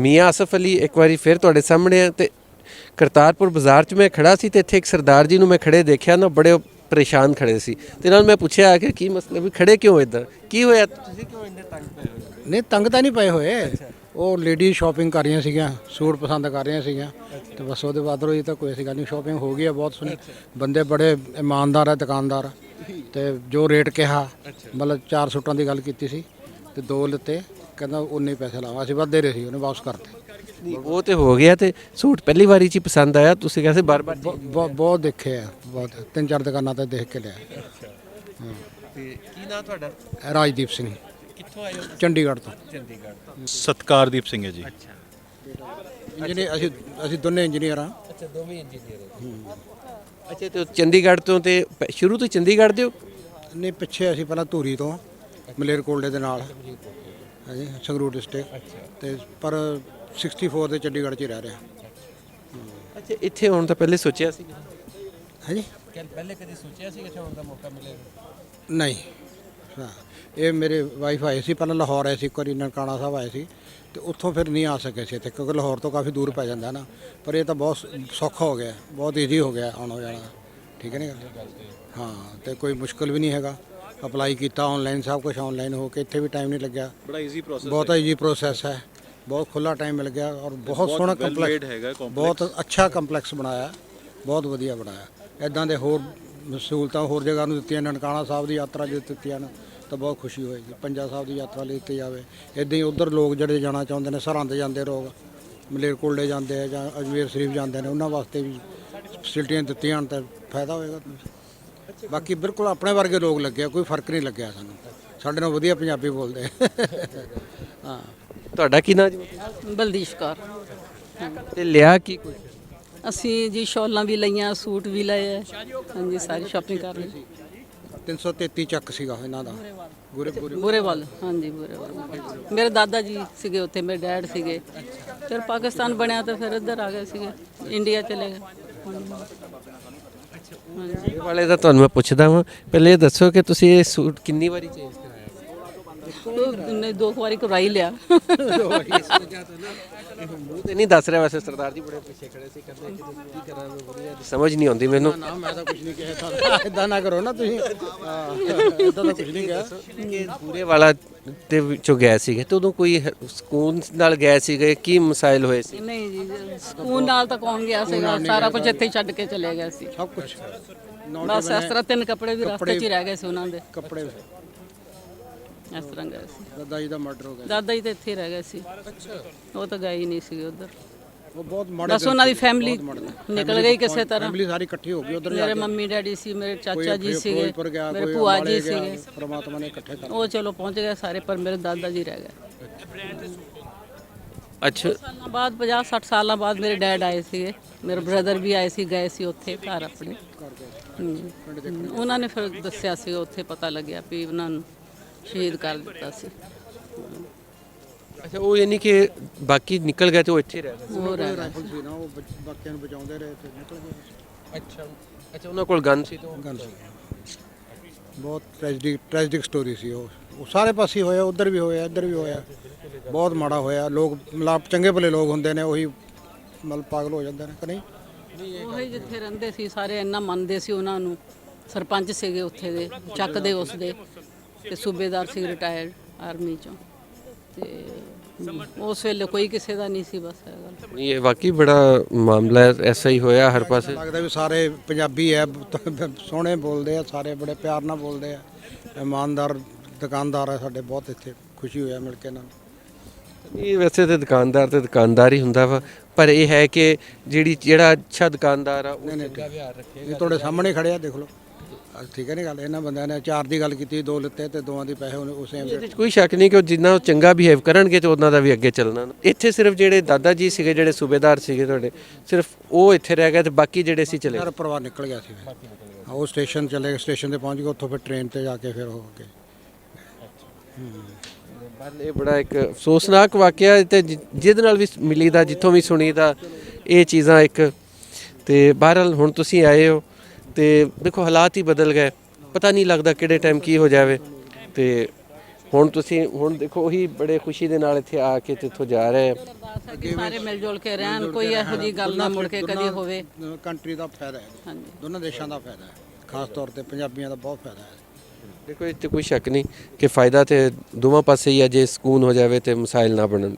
ਮੀਆਂ ਆਸਫ ਅਲੀ ਇੱਕ ਵਾਰੀ ਫਿਰ ਤੁਹਾਡੇ ਸਾਹਮਣੇ ਆ। ਤੇ ਕਰਤਾਰਪੁਰ ਬਾਜ਼ਾਰ 'ਚ ਮੈਂ ਖੜਾ ਸੀ ਤੇ ਇੱਥੇ ਇੱਕ ਸਰਦਾਰ ਜੀ ਨੂੰ ਮੈਂ ਖੜੇ ਦੇਖਿਆ ਨਾ, ਬੜੇ ਪਰੇਸ਼ਾਨ ਖੜੇ ਸੀ। ਤੇ ਨਾਲ ਮੈਂ ਪੁੱਛਿਆ ਕਿ ਕੀ ਮਸਲਾ ਵੀ ਖੜੇ ਕਿਉਂ ਇੱਧਰ, ਕੀ ਹੋਇਆ, ਤੁਸੀਂ ਕਿਉਂ ਇੰਨੇ ਤੰਗ ਪਏ ਹੋਏ? ਨਹੀਂ ਤੰਗ ਤਾਂ ਨਹੀਂ ਪਏ ਹੋਏ, ਉਹ ਲੇਡੀ ਸ਼ਾਪਿੰਗ ਕਰ ਰਹੀਆਂ ਸੀਗੀਆਂ, ਸੂਟ ਪਸੰਦ ਕਰ ਰਹੀਆਂ ਸੀਗੀਆਂ ਤੇ ਬਸ ਉਹਦੇ ਬਾਅਦ ਰੋਈ ਤਾਂ ਕੋਈ ਐਸੀ ਗੱਲ ਨਹੀਂ। ਸ਼ਾਪਿੰਗ ਹੋ ਗਈ ਹੈ ਬਹੁਤ ਸੋਹਣੀ, ਬੰਦੇ ਬੜੇ ਇਮਾਨਦਾਰ ਹੈ, ਦੁਕਾਨਦਾਰ ਤੇ ਜੋ ਰੇਟ ਕਿਹਾ, ਮਤਲਬ 4 ਸੂਟਾਂ ਦੀ ਗੱਲ ਕੀਤੀ ਸੀ ਤੇ 2 ਲਿੱਤੇ, ਕਹਿੰਦਾ ਉਨੇ ਪੈਸੇ ਲਾਵਾਂ, ਅਸੀਂ ਵੱਧ ਦੇ ਰਹੇ ਸੀ, ਉਹਨੇ ਵਾਪਸ ਕਰਤੇ। ਨਹੀਂ ਉਹ ਤੇ ਹੋ ਗਿਆ। ਤੇ ਸੂਟ ਪਹਿਲੀ ਵਾਰੀ 'ਚ ਹੀ ਪਸੰਦ ਆਇਆ, ਤੁਸੀਂ ਕਹਿੰਦੇ ਬਾਰ-ਬਾਰ? ਬਹੁਤ ਦੇਖੇ ਆ, ਬਹੁਤ 3-4 ਦੁਕਾਨਾਂ ਤੇ ਦੇਖ ਕੇ ਲਿਆ। ਹਾਂ। ਤੇ ਕੀ ਨਾਮ ਤੁਹਾਡਾ? ਰਾਜਦੀਪ ਸਿੰਘ। ਕਿੱਥੋਂ ਆਏ ਹੋ? ਚੰਡੀਗੜ੍ਹ ਤੋਂ। ਚੰਡੀਗੜ੍ਹ। ਸਤਕਾਰਦੀਪ ਸਿੰਘ ਹੈ ਜੀ। ਇੰਜੀਨੀਅਰ ਅਸੀਂ ਦੋਨੇ ਇੰਜੀਨੀਅਰ ਹਾਂ। ਅੱਛਾ, ਦੋਵੇਂ ਇੰਜੀਨੀਅਰ ਹੋ। ਅੱਛਾ, ਤੇ ਚੰਡੀਗੜ੍ਹ ਤੋਂ ਤੇ ਸ਼ੁਰੂ ਤੋਂ ਚੰਡੀਗੜ੍ਹ ਦੇ ਹੋ? ਨਹੀਂ, ਪਿੱਛੇ ਅਸੀਂ ਪਹਿਲਾਂ ਧੂਰੀ ਤੋਂ, ਮਲੇਰਕੋਟਲੇ ਦੇ ਨਾਲ, ਹਾਂਜੀ, ਸੰਗਰੂਰ ਡਿਸਟ੍ਰਿਕਟ ਤੇ ਪਰ 64 ਦੇ ਚੰਡੀਗੜ੍ਹ 'ਚ ਹੀ ਰਹਿ ਰਿਹਾ। ਅੱਛਾ, ਇੱਥੇ ਆਉਣ ਤੋਂ ਪਹਿਲੇ ਸੋਚਿਆ ਸੀ? ਹਾਂਜੀ, ਪਹਿਲੇ ਕਦੇ ਸੋਚਿਆ ਸੀ ਇੱਥੇ ਆਉਣ ਦਾ ਮੌਕਾ ਮਿਲੇਗਾ? ਨਹੀਂ। ਹਾਂ, ਇਹ ਮੇਰੇ ਵਾਈਫ ਆਏ ਸੀ, ਪਹਿਲਾਂ ਲਾਹੌਰ ਆਏ ਸੀ, ਇੱਕ ਵਾਰੀ ਨਨਕਾਣਾ ਸਾਹਿਬ ਆਏ ਸੀ ਤੇ ਉੱਥੋਂ ਫਿਰ ਨਹੀਂ ਆ ਸਕੇ ਸੀ ਇੱਥੇ, ਕਿਉਂਕਿ ਲਾਹੌਰ ਤੋਂ ਕਾਫੀ ਦੂਰ ਪੈ ਜਾਂਦਾ ਨਾ। ਪਰ ਇਹ ਤਾਂ ਬਹੁਤ ਸੌਖਾ ਹੋ ਗਿਆ, ਬਹੁਤ ਈਜ਼ੀ ਹੋ ਗਿਆ ਆਉਣਾ ਜਾਣਾ, ਠੀਕ ਹੈ ਨਾ ਗੱਲ? ਹਾਂ, ਤੇ ਕੋਈ ਮੁਸ਼ਕਲ ਵੀ ਨਹੀਂ ਹੈਗਾ। ਅਪਲਾਈ ਕੀਤਾ ਆਨਲਾਈਨ, ਸਭ ਕੁਝ ਆਨਲਾਈਨ ਹੋ ਕੇ, ਇੱਥੇ ਵੀ ਟਾਈਮ ਨਹੀਂ ਲੱਗਿਆ। ਬੜਾ ਈਜ਼ੀ ਪ੍ਰੋਸੈਸ, ਬਹੁਤ ਈਜ਼ੀ ਪ੍ਰੋਸੈਸ ਹੈ, ਬਹੁਤ ਖੁੱਲਾ ਟਾਈਮ ਮਿਲ ਗਿਆ ਔਰ ਬਹੁਤ ਸੋਹਣਾ ਕੰਪਲੈਕਸ, ਬਹੁਤ ਅੱਛਾ ਕੰਪਲੈਕਸ ਬਣਾਇਆ, ਬਹੁਤ ਵਧੀਆ ਬਣਾਇਆ। ਇੱਦਾਂ ਦੇ ਹੋਰ ਸਹੂਲਤਾਂ ਹੋਰ ਜਗ੍ਹਾ ਨੂੰ ਦਿੱਤੀਆਂ, ਨਨਕਾਣਾ ਸਾਹਿਬ ਦੀ ਯਾਤਰਾ ਜੇ ਦਿੱਤੀਆਂ ਨੇ ਤਾਂ ਬਹੁਤ ਖੁਸ਼ੀ ਹੋਏਗੀ। ਪੰਜਾ ਸਾਹਿਬ ਦੀ ਯਾਤਰਾ ਲਈ ਦਿੱਤੀ ਜਾਵੇ। ਇੱਦਾਂ ਹੀ ਉੱਧਰ ਲੋਕ ਜਿਹੜੇ ਜਾਣਾ ਚਾਹੁੰਦੇ ਨੇ, ਸਰਹੰਦ ਜਾਂਦੇ ਲੋਕ, ਮਲੇਰਕੋਟਲੇ ਜਾਂਦੇ ਆ ਜਾਂ ਅਜਮੇਰ ਸ਼ਰੀਫ ਜਾਂਦੇ ਨੇ, ਉਹਨਾਂ ਵਾਸਤੇ ਵੀ ਫੈਸਿਲਿਟੀਆਂ ਦਿੱਤੀਆਂ ਤਾਂ ਫਾਇਦਾ ਹੋਏਗਾ। ਬਾਕੀ ਬਿਲਕੁਲ ਆਪਣੇ ਵਰਗੇ ਲੋਕ ਲੱਗਿਆ, ਕੋਈ ਫਰਕ ਨਹੀਂ ਲੱਗਿਆ ਸਾਨੂੰ, ਸਾਡੇ ਨਾਲ ਵਧੀਆ ਪੰਜਾਬੀ ਬੋਲਦੇ। ਹਾਂ। ਤੁਹਾਡਾ ਕੀ ਨਾਮ ਜੀ? ਬਲਦੀਸ਼ ਕੌਰ। ਤੇ ਲਿਆ ਕੀ ਕੁਝ? ਅਸੀਂ ਜੀ ਸ਼ਾਲਾਂ ਵੀ ਲਈਆਂ, ਸੂਟ ਵੀ ਲਏ ਹੈ, ਹਾਂਜੀ, ਸਾਰੀ ਸ਼ਾਪਿੰਗ ਕਰ ਲਈ। 333 ਚੱਕ ਸੀਗਾ ਇਹਨਾਂ ਦਾ, ਬੁਰੇਵਾਲ, ਹਾਂਜੀ ਬੁਰੇਵਾਲ। ਮੇਰੇ ਦਾਦਾ ਜੀ ਸੀਗੇ ਉੱਥੇ, ਮੇਰੇ ਡੈਡ ਸੀਗੇ। ਫਿਰ ਪਾਕਿਸਤਾਨ ਬਣਿਆ ਤਾਂ ਫਿਰ ਇੱਧਰ ਆ ਗਏ ਸੀਗੇ, ਇੰਡੀਆ ਚਲੇ ਗਏ। ਇਹ ਵਾਲੇ ਦਾ ਤੁਹਾਨੂੰ ਮੈਂ ਪੁੱਛਦਾ ਹਾਂ, ਪਹਿਲੇ ਇਹ ਦੱਸੋ ਕਿ ਤੁਸੀਂ ਇਹ ਸੂਟ ਕਿੰਨੀ ਵਾਰੀ ਚੇਂਜ ਕਰਾਇਆ? ਨੇ 2 ਵਾਰੀ ਕਰਵਾਈ ਲਿਆ। ਮੂੰਹ ਤੇ ਨਹੀਂ ਦੱਸ ਰਿਹਾ, ਵੈਸੇ ਸਰਦਾਰ ਜੀ ਬੜੇ ਪਿੱਛੇ ਖੜੇ ਸੀ, ਕਹਿੰਦੇ ਕਿ ਕੀ ਕਰਾਂ, ਵਧੀਆ ਸਮਝ ਨਹੀਂ ਆਉਂਦੀ ਮੈਨੂੰ। ਨਾ ਮੈਂ ਤਾਂ ਕੁਝ ਨਹੀਂ ਕਿਹਾ, ਇਦਾਂ ਨਾ ਕਰੋ ਨਾ ਤੁਸੀਂ, ਇਦਾਂ ਤਾਂ ਕੁਝ ਨਹੀਂ ਕਿਹਾ। ਕਿ ਪੂਰੇ ਵਾਲਾ ਦੇ ਵਿੱਚੋਂ ਗਏ ਸੀਗੇ ਤੇ ਉਦੋਂ ਕੋਈ ਸਕੂਨ ਨਾਲ ਗਏ ਸੀਗੇ, ਕੀ ਮਸਾਇਲ ਹੋਏ ਸੀ? ਨਹੀਂ ਜੀ, ਸਕੂਲ ਨਾਲ ਤਾਂ ਕੌਣ ਗਿਆ ਸੀਗਾ, ਸਾਰਾ ਕੁਝ ਇੱਥੇ ਹੀ ਛੱਡ ਕੇ ਚਲੇ ਗਏ ਸੀ, ਸਭ ਕੁਝ। ਬਸ ਇਸ ਤਰ੍ਹਾਂ 3 ਕੱਪੜੇ ਵੀ ਰਸਤੇ 'ਚ ਹੀ ਰਹਿ ਗਏ ਸੀ ਉਹਨਾਂ ਦੇ, ਕੱਪੜੇ ਇਸ ਤਰ੍ਹਾਂ ਗਏ ਸੀ। ਦਾਦਾ ਜੀ ਦਾ ਮਰਡਰ ਹੋ ਗਿਆ। ਦਾਦਾ ਜੀ ਤਾਂ ਇੱਥੇ ਹੀ ਰਹਿ ਗਏ ਸੀ, ਉਹ ਤਾਂ ਗਏ ਹੀ ਨਹੀਂ ਸੀਗੇ ਉੱਧਰ। ਉਹ ਬਹੁਤ ਮਾੜੇ, ਬਸ ਉਹਨਾਂ ਦੀ ਫੈਮਿਲੀ ਨਿਕਲ ਗਈ ਕਿਸੇ ਤਰ੍ਹਾਂ। ਫੈਮਿਲੀ ਸਾਰੀ ਇਕੱਠੀ ਹੋ ਗਈ ਉਧਰ। ਮੇਰੇ ਮੰਮੀ ਡੈਡੀ ਸੀ, ਮੇਰੇ ਚਾਚਾ ਜੀ ਸੀਗੇ, ਮੇਰੇ ਭੂਆ ਜੀ ਸੀਗੇ, ਪਰਮਾਤਮਾ ਨੇ ਇਕੱਠੇ ਕਰ ਉਹ ਚਲੋ ਪਹੁੰਚ ਗਏ ਸਾਰੇ, ਪਰ ਮੇਰੇ ਦਾਦਾ ਜੀ ਰਹਿ ਗਏ। ਅੱਛਾ, ਸਾਲਾਂ ਬਾਅਦ 50-60 ਸਾਲਾਂ ਬਾਅਦ ਮੇਰੇ ਡੈਡ ਆਏ ਸੀਗੇ, ਮੇਰੇ ਬ੍ਰਦਰ ਵੀ ਆਏ ਸੀ, ਗਏ ਸੀ ਉੱਥੇ ਘਰ ਆਪਣੇ। ਉਹਨਾਂ ਨੇ ਫਿਰ ਦੱਸਿਆ ਸੀ, ਉੱਥੇ ਪਤਾ ਲੱਗਿਆ ਵੀ ਉਹਨਾਂ ਨੂੰ ਸ਼ਹੀਦ ਕਰ ਦਿੱਤਾ ਸੀ। ਅੱਛਾ, ਉਹ ਯਾਨੀ ਕਿ ਬਾਕੀ ਨਿਕਲ ਗਏ ਤੇ ਉਹ ਇੱਥੇ ਰਹਿ ਗਏ? ਹੋਰ ਸੀ ਨਾ, ਉਹ ਬਾਕੀਆਂ ਨੂੰ ਬਚਾਉਂਦੇ ਰਹੇ ਤੇ ਨਿਕਲ ਗਏ। ਅੱਛਾ ਅੱਛਾ, ਉਹਨਾਂ ਕੋਲ ਗਨ ਸੀ? ਤੋਂ ਗੱਲ ਸੀ, ਬਹੁਤ ਟ੍ਰੈਜਿਕ ਸਟੋਰੀ ਸੀ ਉਹ ਸਾਰੇ ਪਾਸੇ ਹੋਇਆ, ਉਧਰ ਵੀ ਹੋਇਆ, ਇੱਧਰ ਵੀ ਹੋਇਆ, ਬਹੁਤ ਮਾੜਾ ਹੋਇਆ। ਲੋਕ ਮਤਲਬ ਚੰਗੇ ਭਲੇ ਲੋਕ ਹੁੰਦੇ ਨੇ, ਉਹੀ ਮਤਲਬ ਪਾਗਲ ਹੋ ਜਾਂਦੇ ਨੇ ਕਿ ਨਹੀਂ। ਉਹੀ ਜਿੱਥੇ ਰਹਿੰਦੇ ਸੀ ਸਾਰੇ ਇੰਨਾ ਮੰਨਦੇ ਸੀ ਉਹਨਾਂ ਨੂੰ। ਸਰਪੰਚ ਸੀਗੇ ਉੱਥੇ ਦੇ, ਚੱਕ ਦੇ ਉਸ ਦੇ, ਤੇ ਸੂਬੇਦਾਰ ਸੀ ਰਿਟਾਇਰਡ ਆਰਮੀ ਚੋਂ, ਤੇ ਉਸ ਵੇਲੇ ਕੋਈ ਕਿਸੇ ਦਾ ਨਹੀਂ ਸੀ। ਬਸ ਇਹ ਗੱਲ, ਇਹ ਵਾਕਈ ਬੜਾ ਮਾਮਲਾ ਐਸਾ ਹੀ ਹੋਇਆ ਹਰ ਪਾਸੇ। ਲੱਗਦਾ ਵੀ ਸਾਰੇ ਪੰਜਾਬੀ ਹੈ, ਸੋਹਣੇ ਬੋਲਦੇ ਆ, ਸਾਰੇ ਬੜੇ ਪਿਆਰ ਨਾਲ ਬੋਲਦੇ ਆ, ਇਮਾਨਦਾਰ ਦੁਕਾਨਦਾਰ ਹੈ ਸਾਡੇ, ਬਹੁਤ ਇੱਥੇ ਖੁਸ਼ੀ ਹੋਇਆ ਮਿਲ ਕੇ ਇਹਨਾਂ ਨੂੰ। ਇਹ ਵੈਸੇ ਤੇ ਦੁਕਾਨਦਾਰ ਹੀ ਹੁੰਦਾ ਵਾ, ਪਰ ਇਹ ਹੈ ਕਿ ਜਿਹੜਾ ਅੱਛਾ ਦੁਕਾਨਦਾਰ ਆ ਉਹ ਚੰਗਾ ਵਿਹਾਰ ਰੱਖੇਗਾ। ਇਹ ਤੁਹਾਡੇ ਸਾਹਮਣੇ ਖੜਿਆ, ਦੇਖ ਲਓ, ਠੀਕ ਹੈ ਨਹੀਂ ਗੱਲ। ਇਹਨਾਂ ਬੰਦਿਆਂ ਨੇ 4 ਦੀ ਗੱਲ ਕੀਤੀ, 2 ਲਿੱਤੇ ਤੇ 2ਾਂ ਦੀ ਪੈਸੇ ਉਸੇ ਇਹਦੇ ਵਿੱਚ ਕੋਈ ਸ਼ੱਕ ਨਹੀਂ ਕਿ ਉਹ ਜਿੰਨਾ ਚੰਗਾ ਬਿਹੇਵ ਕਰਨਗੇ ਤੇ ਉਹਨਾਂ ਦਾ ਵੀ ਅੱਗੇ ਚੱਲਣਾ। ਇੱਥੇ ਸਿਰਫ ਜਿਹੜੇ ਦਾਦਾ ਜੀ ਸੀਗੇ, ਜਿਹੜੇ ਸੂਬੇਦਾਰ ਸੀਗੇ ਤੁਹਾਡੇ, ਸਿਰਫ ਉਹ ਇੱਥੇ ਰਹਿ ਗਏ ਤੇ ਬਾਕੀ ਜਿਹੜੇ ਸੀ ਚਲੇ ਸਾਰਾ ਪਰਿਵਾਰ ਨਿਕਲ ਗਿਆ ਸੀ। ਉਹ ਸਟੇਸ਼ਨ ਚਲੇ ਗਏ, ਸਟੇਸ਼ਨ ਤੇ ਪਹੁੰਚ ਗਏ, ਉੱਥੋਂ ਫਿਰ ਟ੍ਰੇਨ ਤੇ ਜਾ ਕੇ ਫਿਰ ਹੋ ਕੇ। ਇਹ ਬੜਾ ਇੱਕ ਅਫਸੋਸਨਾਕ ਵਾਕਿਆ ਤੇ ਜਿਹਦੇ ਨਾਲ ਵੀ ਮਿਲੀਦਾ, ਜਿੱਥੋਂ ਵੀ ਸੁਣੀਦਾ ਇਹ ਚੀਜ਼ਾਂ ਇੱਕ। ਤੇ ਬਹਰਹਾਲ ਹੁਣ ਤੁਸੀਂ ਆਏ ਹੋ ਤੇ ਦੇਖੋ ਹਾਲਾਤ ਹੀ ਬਦਲ ਗਏ, ਪਤਾ ਨਹੀਂ ਲੱਗਦਾ ਕਿਹੜੇ ਟਾਈਮ ਕੀ ਹੋ ਜਾਵੇ। ਤੇ ਹੁਣ ਦੇਖੋ ਉਹੀ ਬੜੇ ਖੁਸ਼ੀ ਦੇ ਨਾਲ ਇੱਥੇ ਆ ਕੇ ਤੇ ਇੱਥੋਂ ਜਾ ਰਹੇ ਆ। ਕਿ ਸਾਰੇ ਮਿਲ ਜੁਲ ਕੇ ਰਹਿਣ, ਕੋਈ ਇਹੋ ਜਿਹੀ ਗੱਲ ਨਾ ਮੁੜ ਕੇ ਕਦੀ ਹੋਵੇ। ਕੰਟਰੀ ਦਾ ਫਾਇਦਾ ਹੈ, ਹਾਂਜੀ ਦੋਨਾਂ ਦੇਸ਼ਾਂ ਦਾ ਫਾਇਦਾ ਹੈ, ਖਾਸ ਤੌਰ ਤੇ ਪੰਜਾਬੀਆਂ ਦਾ ਬਹੁਤ ਫਾਇਦਾ ਹੈ। ਦੇਖੋ ਇਹ 'ਚ ਕੋਈ ਸ਼ੱਕ ਨਹੀਂ ਕਿ ਫਾਇਦਾ ਤੇ ਦੋਵਾਂ ਪਾਸੇ ਹੀ ਹੈ, ਜੇ ਸਕੂਨ ਹੋ ਜਾਵੇ ਤੇ ਮਸਾਇਲ ਨਾ ਬਣਨ।